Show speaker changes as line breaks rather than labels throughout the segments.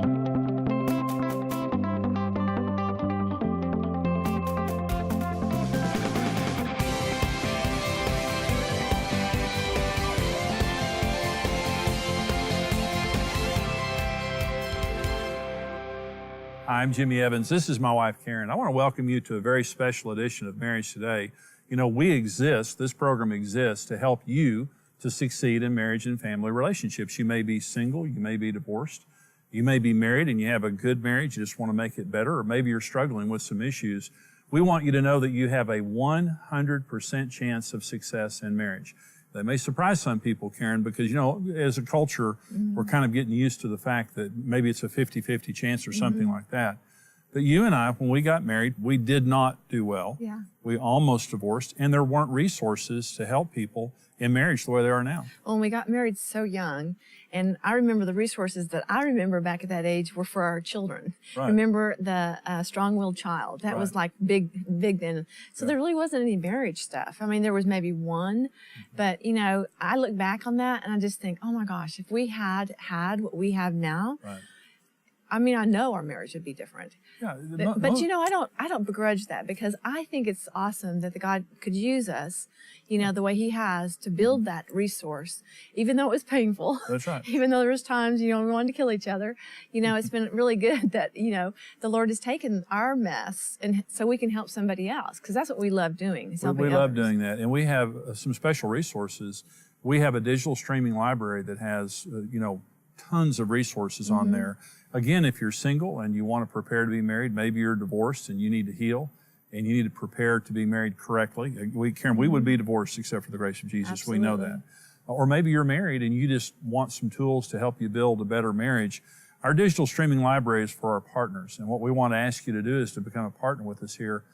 I'm Jimmy Evans. This is my wife, Karen. I want to welcome you to a very special edition of Marriage Today. You know, this program exists to help you to succeed in marriage and family relationships. You may be single, you may be divorced, you may be married and you have a good marriage, you just want to make it better, or maybe you're struggling with some issues. We want you to know that you have a 100% chance of success in marriage. That may surprise some people, Karen, because, you know, as a culture, we're kind of getting used to the fact that maybe it's a 50-50 chance or something like that. But you and I, when we got married, we did not do well.
Yeah.
We almost divorced, and there weren't resources to help people in marriage the way they are now.
Well, we got married so young, and I remember the resources that I remember back at that age were for our children.
Right.
Remember the strong-willed child. That was like big then. So there really wasn't any marriage stuff. I mean, there was maybe one, but, you know, I look back on that and I just think, oh my gosh, if we had what we have now, I mean, I know our marriage would be different.
Yeah,
but you know, I don't begrudge that, because I think it's awesome that the God could use us, you know, the way He has to build that resource, even though it was painful.
That's right.
Even though there was times, you know, we wanted to kill each other. You know, it's been really good that, you know, the Lord has taken our mess and so we can help somebody else, because that's what we love doing. Is helping
we love
others.
doing that, and we have some special resources. We have a digital streaming library that has, you know, tons of resources on there. Again, if you're single and you want to prepare to be married, maybe you're divorced and you need to heal and you need to prepare to be married correctly. Karen, we would be divorced except for the grace of Jesus.
Absolutely.
We know that. Or maybe you're married and you just want some tools to help you build a better marriage. Our digital streaming library is for our partners. And what we want to ask you to do is to become a partner with us here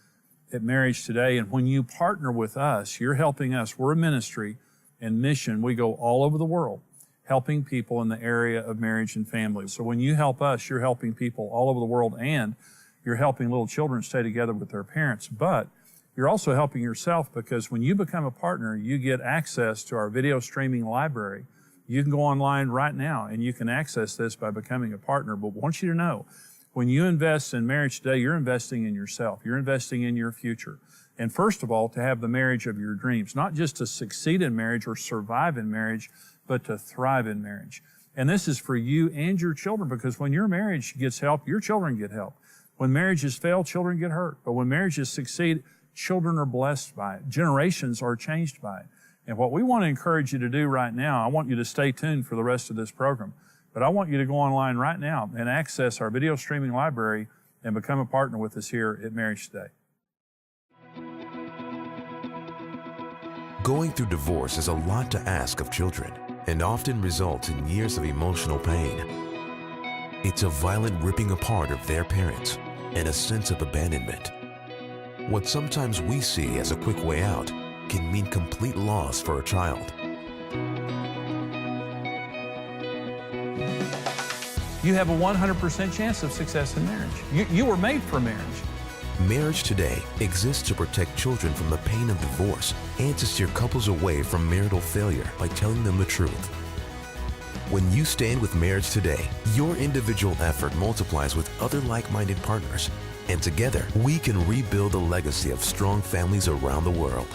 at Marriage Today. And when you partner with us, you're helping us. We're a ministry and mission. We go all over the world, helping people in the area of marriage and family. So when you help us, you're helping people all over the world, and you're helping little children stay together with their parents. But you're also helping yourself, because when you become a partner, you get access to our video streaming library. You can go online right now and you can access this by becoming a partner. But I want you to know, when you invest in Marriage Today, you're investing in yourself. You're investing in your future. And first of all, to have the marriage of your dreams, not just to succeed in marriage or survive in marriage, but to thrive in marriage. And this is for you and your children, because when your marriage gets help, your children get help. When marriages fail, children get hurt. But when marriages succeed, children are blessed by it. Generations are changed by it. And what we want to encourage you to do right now, I want you to stay tuned for the rest of this program, but I want you to go online right now and access our video streaming library and become a partner with us here at Marriage Today.
Going through divorce is a lot to ask of children, and often results in years of emotional pain. It's a violent ripping apart of their parents and a sense of abandonment. What sometimes we see as a quick way out can mean complete loss for a child.
You have a 100% chance of success in marriage. You were made for marriage.
Marriage Today exists to protect children from the pain of divorce and to steer couples away from marital failure by telling them the truth. When you stand with Marriage Today, your individual effort multiplies with other like-minded partners, and together we can rebuild a legacy of strong families around the world.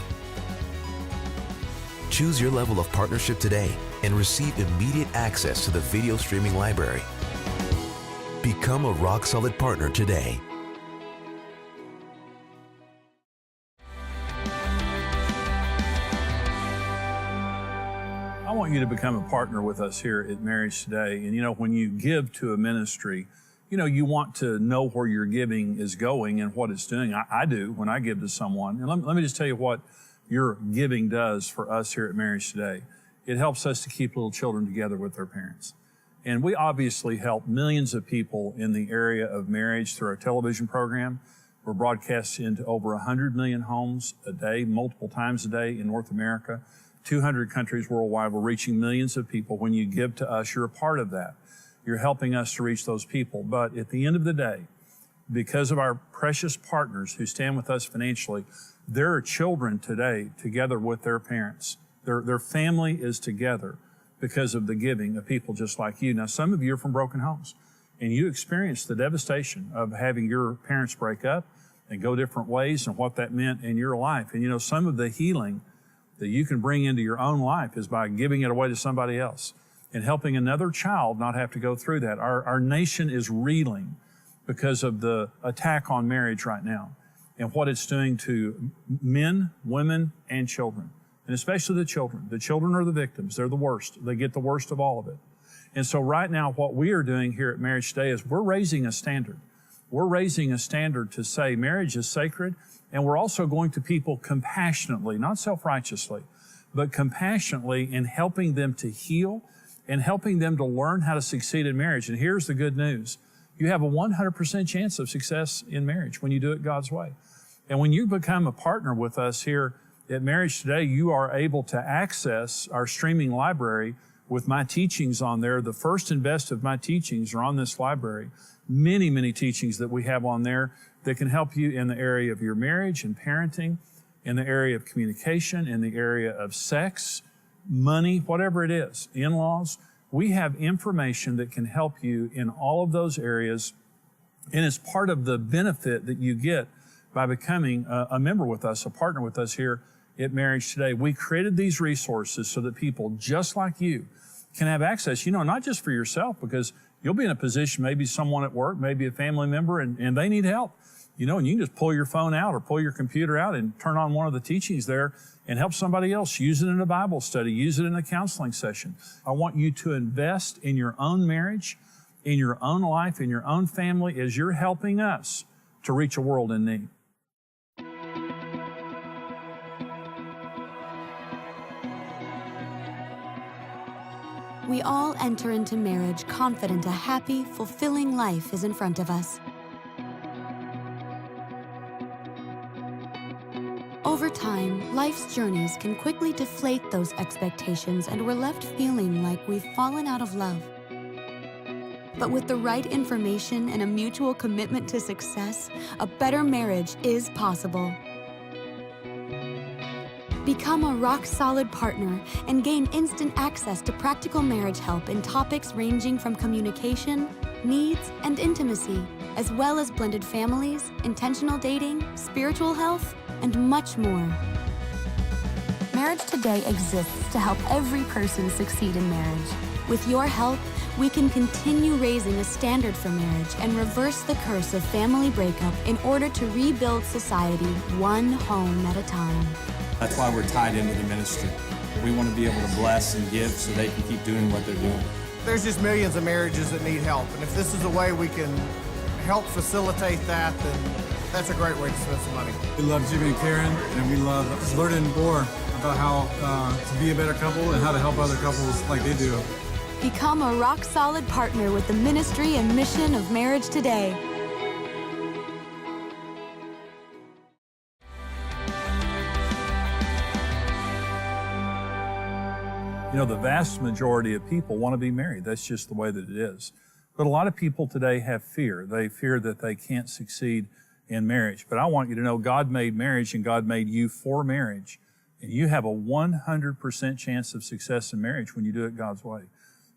Choose your level of partnership today and receive immediate access to the video streaming library. Become a rock-solid partner today.
I want you to become a partner with us here at Marriage Today. And you know, when you give to a ministry, you know, you want to know where your giving is going and what it's doing. I do when I give to someone. And let me just tell you what your giving does for us here at Marriage Today. It helps us to keep little children together with their parents. And we obviously help millions of people in the area of marriage through our television program. We're broadcast into over 100 million homes a day, multiple times a day in North America. 200 countries worldwide. We're reaching millions of people. When you give to us, you're a part of that. You're helping us to reach those people. But at the end of the day, because of our precious partners who stand with us financially, there are children today together with their parents. Their family is together because of the giving of people just like you. Now, some of you are from broken homes, and you experienced the devastation of having your parents break up and go different ways and what that meant in your life. And you know, some of the healing that you can bring into your own life is by giving it away to somebody else and helping another child not have to go through that. Our nation is reeling because of the attack on marriage right now and what it's doing to men, women, and children, and especially the children. The children are the victims. They're the worst. They get the worst of all of it. And so right now, what we are doing here at Marriage Today is we're raising a standard. We're raising a standard to say marriage is sacred, and we're also going to people compassionately, not self-righteously, but compassionately in helping them to heal and helping them to learn how to succeed in marriage. And here's the good news. You have a 100% chance of success in marriage when you do it God's way. And when you become a partner with us here at Marriage Today, you are able to access our streaming library with my teachings on there. The first and best of my teachings are on this library. Many, many teachings that we have on there that can help you in the area of your marriage and parenting, in the area of communication, in the area of sex, money, whatever it is, in-laws. We have information that can help you in all of those areas, and it's part of the benefit that you get by becoming a member with us, a partner with us here at Marriage Today. We created these resources so that people just like you can have access, you know, not just for yourself, because you'll be in a position, maybe someone at work, maybe a family member, and they need help, you know, and you can just pull your phone out or pull your computer out and turn on one of the teachings there and help somebody else. Use it in a Bible study, use it in a counseling session. I want you to invest in your own marriage, in your own life, in your own family, as you're helping us to reach a world in need.
We all enter into marriage confident a happy, fulfilling life is in front of us. Over time, life's journeys can quickly deflate those expectations, and we're left feeling like we've fallen out of love. But with the right information and a mutual commitment to success, a better marriage is possible. Become a rock-solid partner and gain instant access to practical marriage help in topics ranging from communication, needs, and intimacy, as well as blended families, intentional dating, spiritual health, and much more. Marriage Today exists to help every person succeed in marriage. With your help, we can continue raising a standard for marriage and reverse the curse of family breakup in order to rebuild society one home at a time.
That's why we're tied into the ministry. We want to be able to bless and give so they can keep doing what they're doing.
There's just millions of marriages that need help, and if this is a way we can help facilitate that, then that's a great way to spend some money.
We love Jimmy and Karen, and we love learning more about how to be a better couple and how to help other couples like they do.
Become a rock-solid partner with the ministry and mission of Marriage Today.
You know, the vast majority of people want to be married. That's just the way that it is. But a lot of people today have fear. They fear that they can't succeed in marriage. But I want you to know God made marriage and God made you for marriage. And you have a 100% chance of success in marriage when you do it God's way.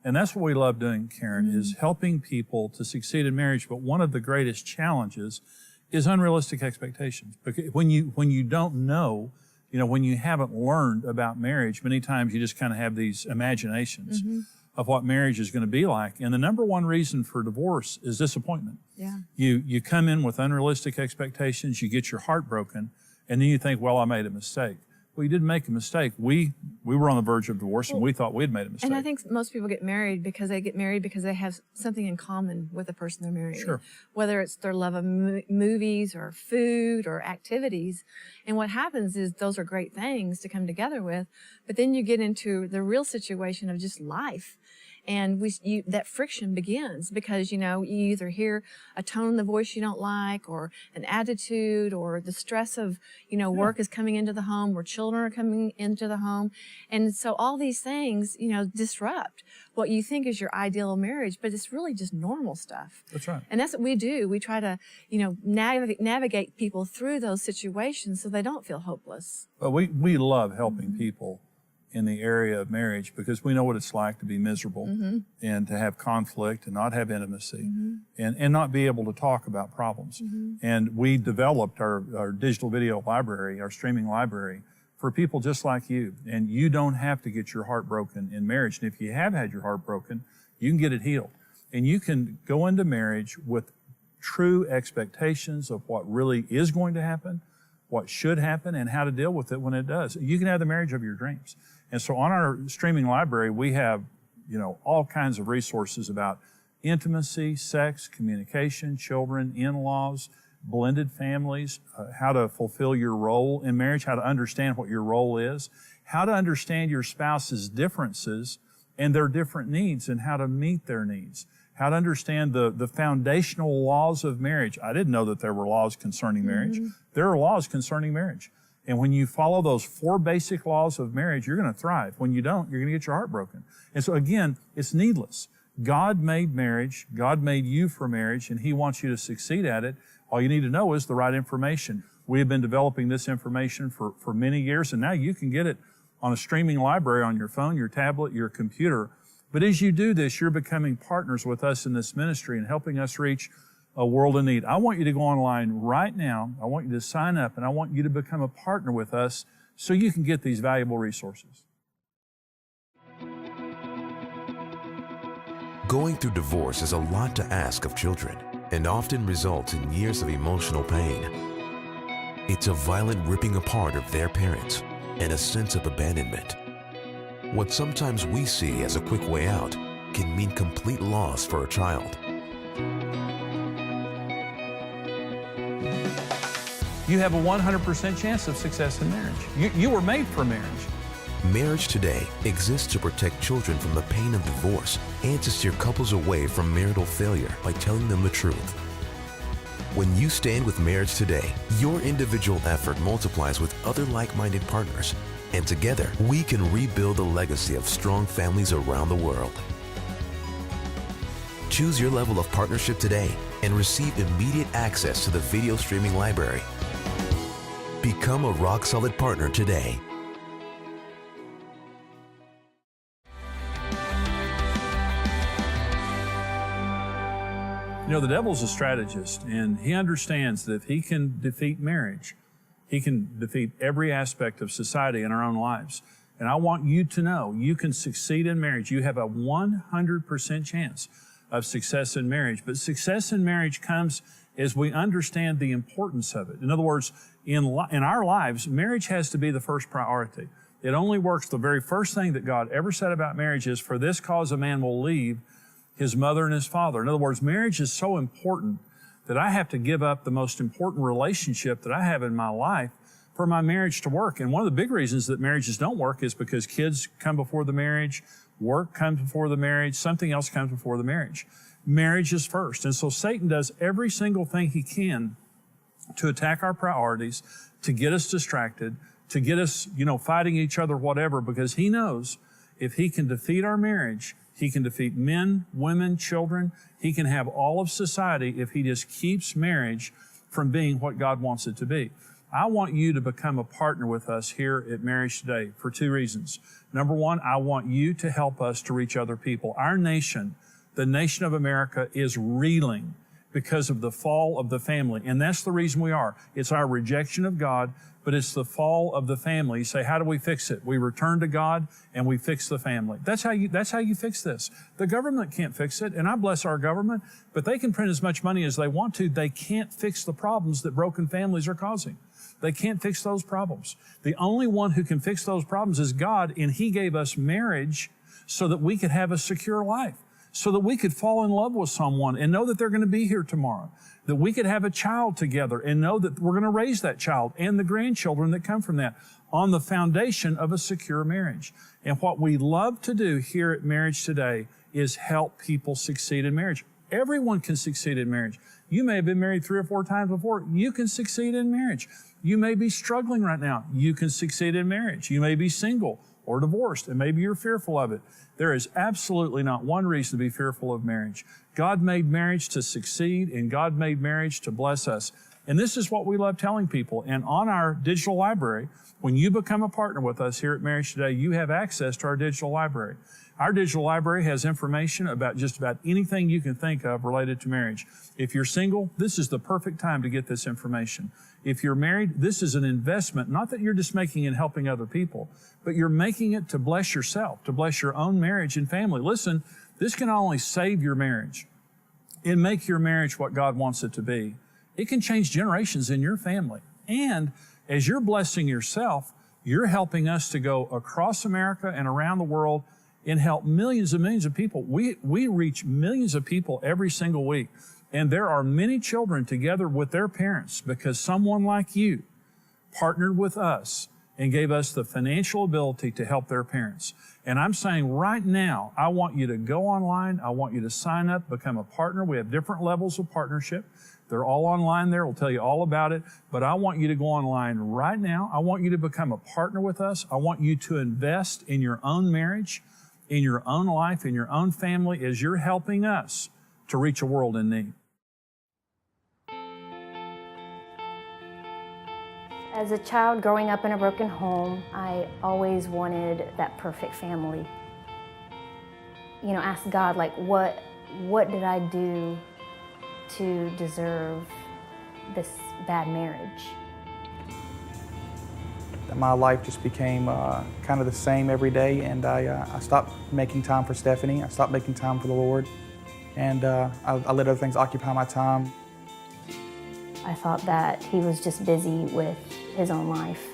And that's what we love doing, Karen, is helping people to succeed in marriage. But one of the greatest challenges is unrealistic expectations. Because when you don't know, you know, when you haven't learned about marriage, many times you just kind of have these imaginations of what marriage is going to be like. And the number one reason for divorce is disappointment.
Yeah.
You come in with unrealistic expectations, you get your heart broken, and then you think, well, I made a mistake. Well, you didn't make a mistake. We were on the verge of divorce, and we thought we'd made a mistake.
And I think most people get married because they have something in common with the person they're marrying.
Sure.
Whether it's their love of movies or food or activities. And what happens is those are great things to come together with, but then you get into the real situation of just life. And that friction begins because, you know, you either hear a tone in the voice you don't like, or an attitude, or the stress of, you know, work is coming into the home, or children are coming into the home. And so all these things, you know, disrupt what you think is your ideal marriage, but it's really just normal stuff.
That's right.
And that's what we do. We try to, you know, navigate people through those situations so they don't feel hopeless.
But we love helping people in the area of marriage because we know what it's like to be miserable and to have conflict and not have intimacy and not be able to talk about problems. And we developed our digital video library, our streaming library, for people just like you. And you don't have to get your heart broken in marriage. And if you have had your heart broken, you can get it healed. And you can go into marriage with true expectations of what really is going to happen, what should happen, and how to deal with it when it does. You can have the marriage of your dreams. And so on our streaming library, we have, all kinds of resources about intimacy, sex, communication, children, in-laws, blended families, how to fulfill your role in marriage, how to understand what your role is, how to understand your spouse's differences and their different needs and how to meet their needs, how to understand the foundational laws of marriage. I didn't know that there were laws concerning marriage. There are laws concerning marriage. And when you follow those 4 basic laws of marriage, you're going to thrive. When you don't, you're going to get your heart broken. And so again, it's needless. God made marriage. God made you for marriage, and He wants you to succeed at it. All you need to know is the right information. We have been developing this information for many years, and now you can get it on a streaming library on your phone, your tablet, your computer. But as you do this, you're becoming partners with us in this ministry and helping us reach a world in need. I want you to go online right now. I want you to sign up, and I want you to become a partner with us so you can get these valuable resources.
Going through divorce is a lot to ask of children and often results in years of emotional pain. It's a violent ripping apart of their parents and a sense of abandonment. What sometimes we see as a quick way out can mean complete loss for a child.
You have a 100% chance of success in marriage. You were made for marriage.
Marriage Today exists to protect children from the pain of divorce and to steer couples away from marital failure by telling them the truth. When you stand with Marriage Today, your individual effort multiplies with other like-minded partners, and together we can rebuild a legacy of strong families around the world. Choose your level of partnership today and receive immediate access to the video streaming library. Become a rock-solid partner today.
The devil's a strategist, and he understands that if he can defeat marriage, he can defeat every aspect of society in our own lives. And I want you to know you can succeed in marriage. You have a 100% chance of success in marriage. But success in marriage comes as we understand the importance of it. In other words, in our lives, marriage has to be the first priority. It only works. The very first thing that God ever said about marriage is, for this cause a man will leave his mother and his father. In other words, marriage is so important that I have to give up the most important relationship that I have in my life for my marriage to work. And one of the big reasons that marriages don't work is because kids come before the marriage, work comes before the marriage, something else comes before the marriage. Marriage is first. And so Satan does every single thing he can to attack our priorities, to get us distracted, to get us, fighting each other, whatever, because he knows if he can defeat our marriage, he can defeat men, women, children. He can have all of society if he just keeps marriage from being what God wants it to be. I want you to become a partner with us here at Marriage Today for 2 reasons. Number 1, I want you to help us to reach other people. Our nation, the nation of America, is reeling because of the fall of the family. And that's the reason we are. It's our rejection of God, but it's the fall of the family. You say, how do we fix it? We return to God and we fix the family. That's how you fix this. The government can't fix it, and I bless our government, but they can print as much money as they want to. They can't fix the problems that broken families are causing. They can't fix those problems. The only one who can fix those problems is God, and He gave us marriage so that we could have a secure life, so that we could fall in love with someone and know that they're going to be here tomorrow, that we could have a child together and know that we're going to raise that child and the grandchildren that come from that on the foundation of a secure marriage. And what we love to do here at Marriage Today is help people succeed in marriage. Everyone can succeed in marriage. You may have been married 3 or 4 times before. You can succeed in marriage. You may be struggling right now. You can succeed in marriage. You may be single or divorced, and maybe you're fearful of it. There is absolutely not one reason to be fearful of marriage. God made marriage to succeed, and God made marriage to bless us. And this is what we love telling people. And on our digital library, when you become a partner with us here at Marriage Today, you have access to our digital library. Our digital library has information about just about anything you can think of related to marriage. If you're single, this is the perfect time to get this information. If you're married, this is an investment, not that you're just making it helping other people, but you're making it to bless yourself, to bless your own marriage and family. Listen, this can not only save your marriage and make your marriage what God wants it to be, it can change generations in your family. And as you're blessing yourself, you're helping us to go across America and around the world and help millions and millions of people. We reach millions of people every single week. And there are many children together with their parents because someone like you partnered with us and gave us the financial ability to help their parents. And I'm saying right now, I want you to go online. I want you to sign up, become a partner. We have different levels of partnership. They're all online there. We'll tell you all about it. But I want you to go online right now. I want you to become a partner with us. I want you to invest in your own marriage, in your own life, in your own family, as you're helping us to reach a world in need.
As a child growing up in a broken home, I always wanted that perfect family. You know, ask God, like, what did I do to deserve this bad marriage?
My life just became kind of the same every day, and I stopped making time for Stephanie. I stopped making time for the Lord, and I let other things occupy my time.
I thought that he was just busy with his own life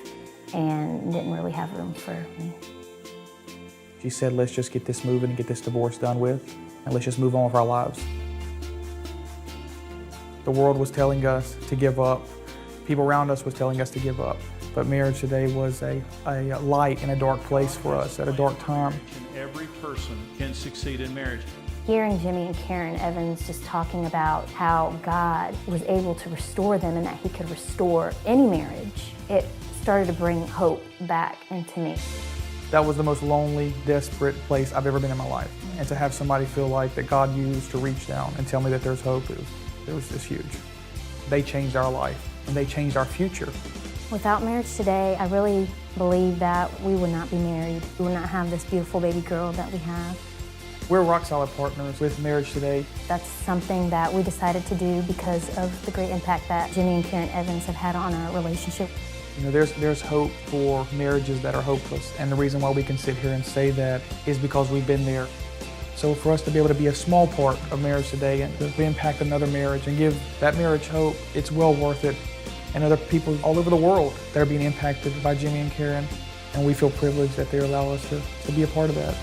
and didn't really have room for me.
She said, let's just get this moving and get this divorce done with, and let's just move on with our lives. The world was telling us to give up. People around us was telling us to give up. But Marriage Today was a light in a dark place for us at a dark time.
Every person can succeed in marriage.
Hearing Jimmy and Karen Evans just talking about how God was able to restore them and that he could restore any marriage, it started to bring hope back into me.
That was the most lonely, desperate place I've ever been in my life. And to have somebody feel like that God used to reach down and tell me that there's hope, it was just huge. They changed our life and they changed our future.
Without Marriage Today, I really believe that we would not be married. We would not have this beautiful baby girl that we have.
We're rock solid partners with Marriage Today.
That's something that we decided to do because of the great impact that Jimmy and Karen Evans have had on our relationship.
You know, there's hope for marriages that are hopeless, and the reason why we can sit here and say that is because we've been there. So for us to be able to be a small part of Marriage Today and to impact another marriage and give that marriage hope, it's well worth it. And other people all over the world that are being impacted by Jimmy and Karen, and we feel privileged that they allow us to be a part of that.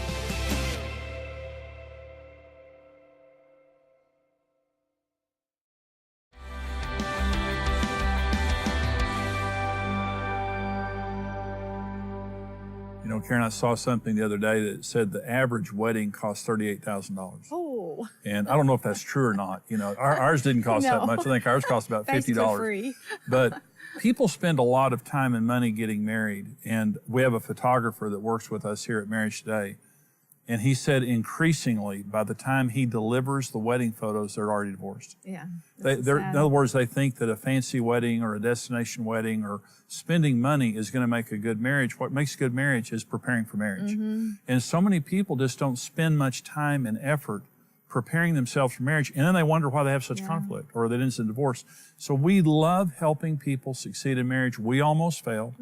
You know, Karen, I saw something the other day that said the average wedding costs $38,000.
Oh.
And I don't know if that's true or not. You know, ours didn't cost that much. I think ours cost about $50.
Free.
But people spend a lot of time and money getting married. And we have a photographer that works with us here at Marriage Today. And he said increasingly, by the time he delivers the wedding photos, they're already divorced.
Yeah.
In other words, they think that a fancy wedding or a destination wedding or spending money is going to make a good marriage. What makes a good marriage is preparing for marriage. Mm-hmm. And so many people just don't spend much time and effort preparing themselves for marriage, and then they wonder why they have such conflict or they didn't end divorce. So we love helping people succeed in marriage. We almost failed,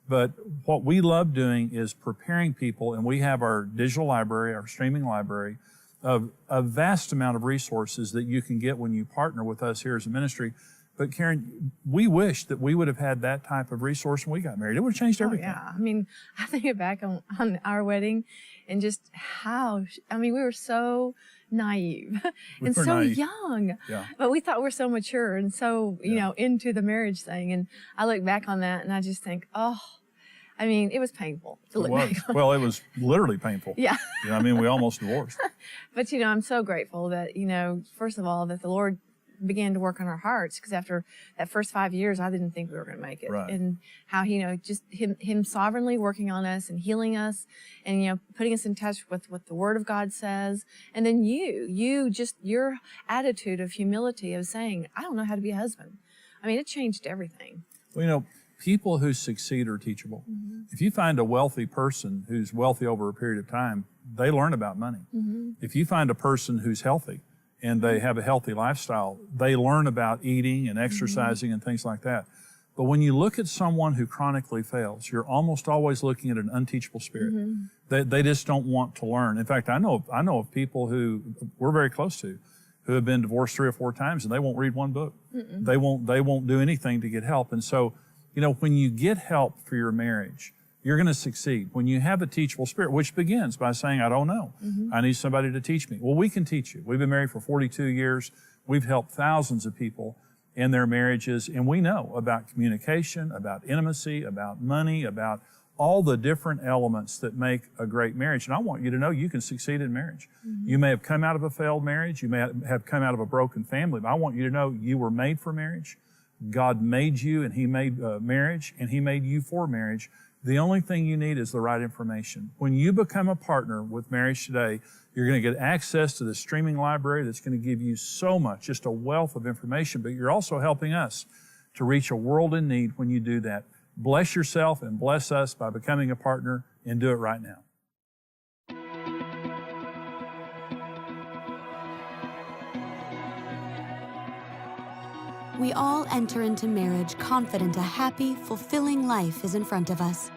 but what we love doing is preparing people, and we have our digital library, our streaming library, of a vast amount of resources that you can get when you partner with us here as a ministry. But Karen, we wish that we would have had that type of resource when we got married. It would have changed everything.
Oh, yeah. I mean, I think back on our wedding and just how, we were so naive and so
naive.
young,
Yeah.
but we thought we're so mature and so, you know, into the marriage thing. And I look back on that and I just think, it was painful to look back on.
Well, it was literally painful.
Yeah.
You know, we almost divorced.
But, I'm so grateful that, first of all, that the Lord began to work on our hearts, because after that first 5 years, I didn't think we were going to make it.
Right.
And how, just him sovereignly working on us and healing us and, putting us in touch with what the Word of God says. And then your attitude of humility of saying, I don't know how to be a husband. I mean, it changed everything.
Well, you know, people who succeed are teachable. If you find a wealthy person who's wealthy over a period of time, they learn about money. If you find a person who's healthy and they have a healthy lifestyle, they learn about eating and exercising and things like that. But when you look at someone who chronically fails, you're almost always looking at an unteachable spirit. They just don't want to learn. In fact, I know of people who we're very close to who have been divorced 3 or 4 times and they won't read one book. They won't do anything to get help. And so, you know, when you get help for your marriage, you're going to succeed. When you have a teachable spirit, which begins by saying, I don't know. I need somebody to teach me. Well, we can teach you. We've been married for 42 years. We've helped thousands of people in their marriages, and we know about communication, about intimacy, about money, about all the different elements that make a great marriage. And I want you to know you can succeed in marriage. You may have come out of a failed marriage. You may have come out of a broken family, but I want you to know you were made for marriage. God made you, and He made marriage, and He made you for marriage. The only thing you need is the right information. When you become a partner with Marriage Today, you're going to get access to the streaming library that's going to give you so much, just a wealth of information, but you're also helping us to reach a world in need when you do that. Bless yourself and bless us by becoming a partner, and do it right now.
We all enter into marriage confident a happy, fulfilling life is in front of us.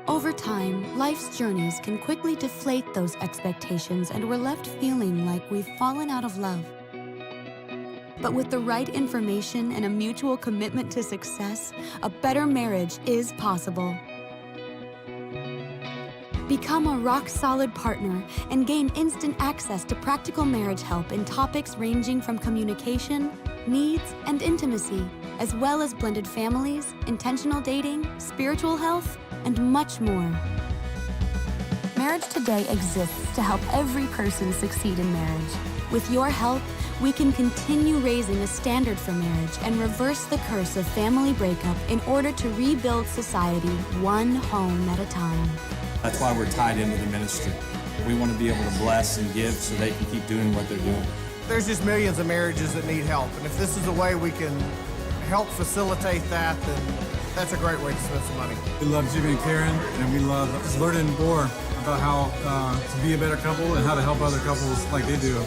Over time, life's journeys can quickly deflate those expectations, and we're left feeling like we've fallen out of love. But with the right information and a mutual commitment to success, a better marriage is possible. Become a rock-solid partner and gain instant access to practical marriage help in topics ranging from communication, needs, and intimacy, as well as blended families, intentional dating, spiritual health, and much more. Marriage Today exists to help every person succeed in marriage. With your help, we can continue raising a standard for marriage and reverse the curse of family breakup in order to rebuild society one home at a time.
That's why we're tied into the ministry. We want to be able to bless and give so they can keep doing what they're doing.
There's just millions of marriages that need help, and if this is a way we can help facilitate that, then that's a great way to spend some money.
We love Jimmy and Karen, and we love learning more about how to be a better couple and how to help other couples like they do.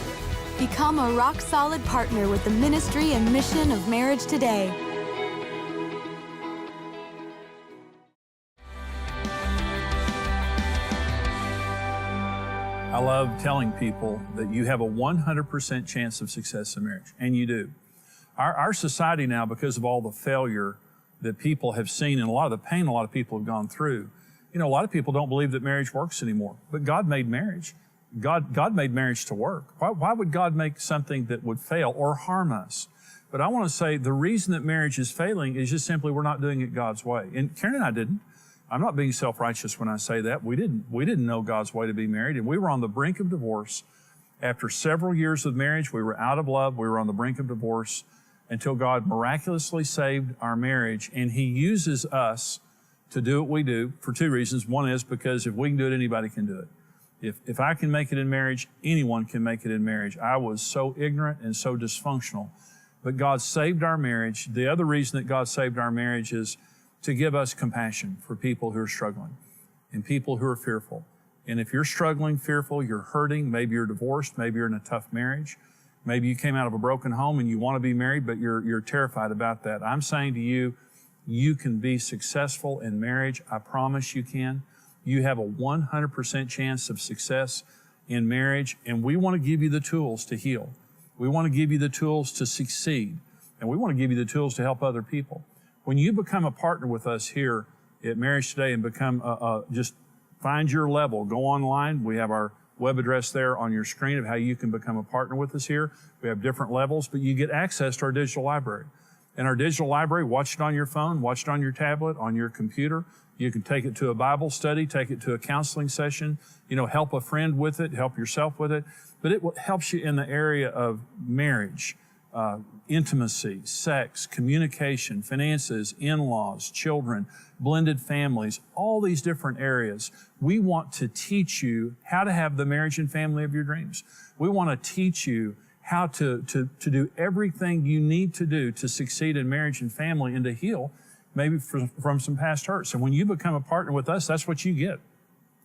Become a rock-solid partner with the ministry and mission of Marriage Today.
I love telling people that you have a 100% chance of success in marriage, and you do. Our society now, because of all the failure that people have seen and a lot of the pain a lot of people have gone through, you know, a lot of people don't believe that marriage works anymore. But God made marriage. God made marriage to work. Why would God make something that would fail or harm us? But I want to say the reason that marriage is failing is just simply we're not doing it God's way. And Karen and I didn't. I'm not being self-righteous when I say that. We didn't know God's way to be married, and we were on the brink of divorce. After several years of marriage, we were out of love. We were on the brink of divorce until God miraculously saved our marriage, and He uses us to do what we do for 2 reasons. One is because if we can do it, anybody can do it. If I can make it in marriage, anyone can make it in marriage. I was so ignorant and so dysfunctional, but God saved our marriage. The other reason that God saved our marriage is to give us compassion for people who are struggling and people who are fearful. And if you're struggling, fearful, you're hurting, maybe you're divorced, maybe you're in a tough marriage, maybe you came out of a broken home and you want to be married, but you're terrified about that. I'm saying to you, you can be successful in marriage. I promise you can. You have a 100% chance of success in marriage, and we want to give you the tools to heal. We want to give you the tools to succeed, and we want to give you the tools to help other people. When you become a partner with us here at Marriage Today and become just find your level, go online. We have our web address there on your screen of how you can become a partner with us here. We have different levels, but you get access to our digital library. In our digital library, watch it on your phone, watch it on your tablet, on your computer. You can take it to a Bible study, take it to a counseling session, help a friend with it, help yourself with it. But it helps you in the area of marriage, intimacy, sex, communication, finances, in-laws, children, blended families, all these different areas. We want to teach you how to have the marriage and family of your dreams. We want to teach you how to do everything you need to do to succeed in marriage and family and to heal maybe from some past hurts. And when you become a partner with us, that's what you get.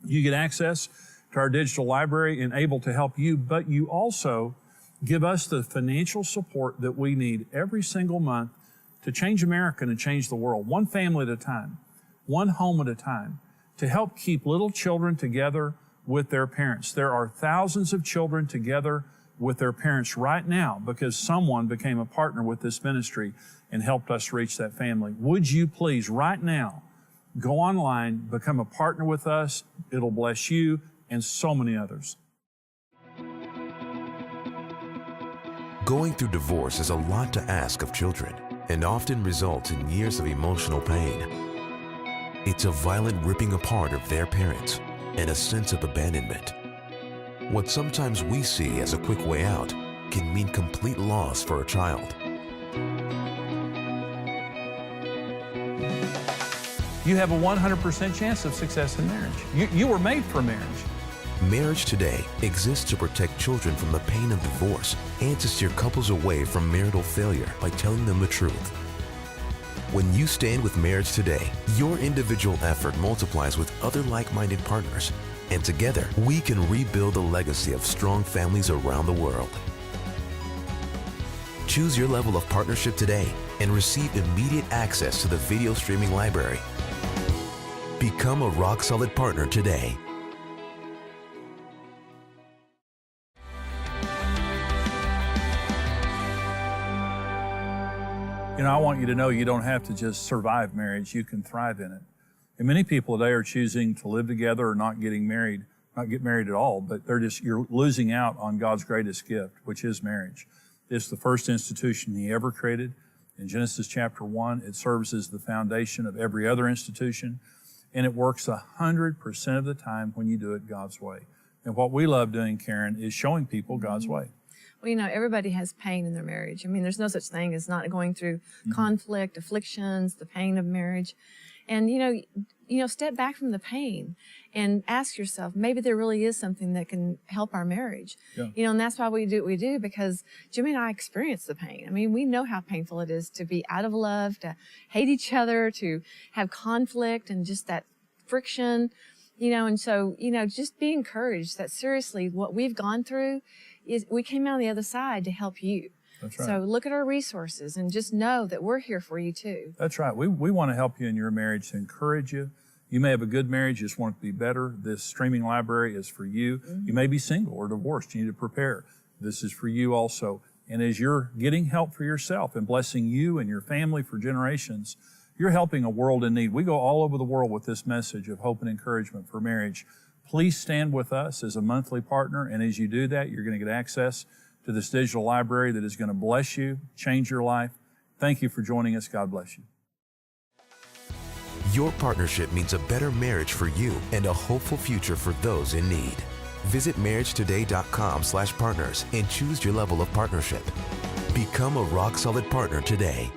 You get access to our digital library and able to help you, but you also give us the financial support that we need every single month to change America and to change the world, one family at a time, one home at a time, to help keep little children together with their parents. There are thousands of children together with their parents right now because someone became a partner with this ministry and helped us reach that family. Would you please, right now, go online, become a partner with us. It'll bless you and so many others.
Going through divorce is a lot to ask of children and often results in years of emotional pain. It's a violent ripping apart of their parents and a sense of abandonment. What sometimes we see as a quick way out can mean complete loss for a child.
You have a 100% chance of success in marriage. You were made for marriage.
Marriage Today exists to protect children from the pain of divorce and to steer couples away from marital failure by telling them the truth. When you stand with Marriage Today, your individual effort multiplies with other like-minded partners, and together we can rebuild a legacy of strong families around the world. Choose your level of partnership today and receive immediate access to the video streaming library. Become a rock-solid partner today.
You know, I want you to know you don't have to just survive marriage, you can thrive in it. And many people today are choosing to live together or not get married at all, but you're losing out on God's greatest gift, which is marriage. It's the first institution He ever created. In Genesis chapter 1, it serves as the foundation of every other institution, and it works 100% of the time when you do it God's way. And what we love doing, Karen, is showing people God's way.
Well, you know, everybody has pain in their marriage. I mean, there's no such thing as not going through conflict, afflictions, the pain of marriage. And, you know, step back from the pain and ask yourself, maybe there really is something that can help our marriage. Yeah. You know, and that's why we do what we do, because Jimmy and I experience the pain. I mean, we know how painful it is to be out of love, to hate each other, to have conflict and just that friction, you know, and so, you know, just be encouraged that seriously what we've gone through is we came out on the other side to help you.
That's right.
So look at our resources and just know that we're here for you too.
That's right. We want to help you in your marriage, to encourage you. You may have a good marriage, you just want it to be better. This streaming library is for you. You may be single or divorced. You need to prepare. This is for you also. And as you're getting help for yourself and blessing you and your family for generations, you're helping a world in need. We go all over the world with this message of hope and encouragement for marriage. Please stand with us as a monthly partner, and as you do that, you're going to get access to this digital library that is going to bless you, change your life. Thank you for joining us. God bless you.
Your partnership means a better marriage for you and a hopeful future for those in need. Visit MarriageToday.com/partners and choose your level of partnership. Become a rock-solid partner today.